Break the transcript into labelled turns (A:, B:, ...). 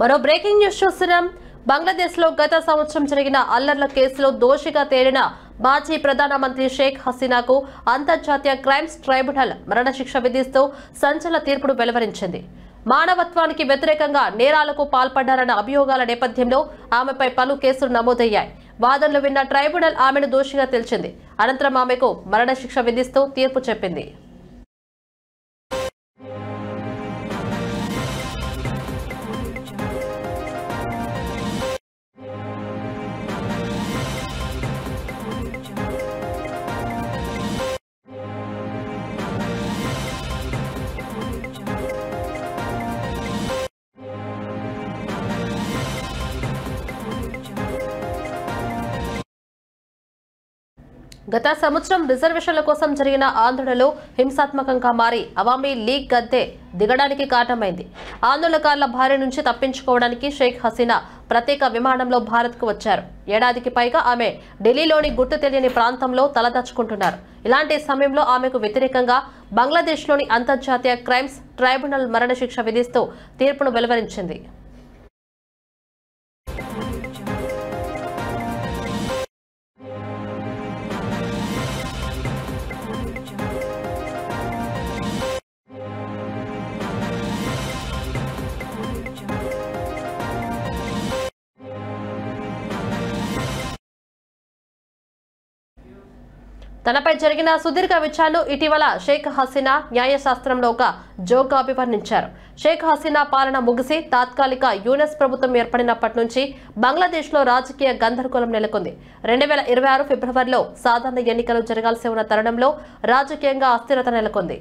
A: మరో breaking news చూస్తున్నాం. బంగ్లాదేశ్ లో గత సంవత్సరం జరిగిన అల్లర్ల కేసులో దోషిగా తేలిన మాజీ ప్రధానమంత్రి షేక్ హసీనాకు అంతర్జాతీయ క్రైమ్స్ ట్రైబ్యునల్ మరణశిక్ష విధిస్తూ సంచలన తీర్పును వెలువరించింది. మానవత్వానికి వ్యతిరేకంగా నేరాలకు పాల్పడ్డారన్న అభియోగాల నేపథ్యంలో ఆమెపై పలు కేసులు నమోదయ్యాయి. వాదనలు విన్న ట్రైబ్యునల్ ఆమెను దోషిగా తేల్చింది. అనంతరం ఆమెకు మరణశిక్ష విధిస్తూ తీర్పు చెప్పింది. గత సంవత్సరం రిజర్వేషన్ల కోసం జరిగిన ఆందోళనలు హింసాత్మకంగా మారి అవామీ లీగ్ గద్దె దిగడానికి కారణమైంది. ఆందోళనకారుల బారి నుంచి తప్పించుకోవడానికి షేక్ హసీనా ప్రత్యేక విమానంలో భారత్కు వచ్చారు. ఏడాదికి పైగా ఆమె ఢిల్లీలోని గుర్తు తెలియని ప్రాంతంలో తలదాచుకుంటున్నారు. ఇలాంటి సమయంలో ఆమెకు వ్యతిరేకంగా బంగ్లాదేశ్లోని అంతర్జాతీయ క్రైమ్స్ ట్రైబ్యునల్ మరణశిక్ష విధిస్తూ తీర్పును వెలువరించింది. తనపై జరిగిన సుదీర్ఘ విచారణను ఇటీవల షేక్ హసీనా న్యాయశాస్త్రంలో ఒక జోక్గా అభివర్ణించారు. షేక్ హసీనా పాలన ముగిసి తాత్కాలిక యూనెస్ ప్రభుత్వం ఏర్పడినప్పటి నుంచి బంగ్లాదేశ్లో రాజకీయ గందరగోళం నెలకొంది. 2026 ఫిబ్రవరిలో సాధారణ ఎన్నికలు జరగాల్సి ఉన్న తరుణంలో రాజకీయంగా అస్థిరత నెలకొంది.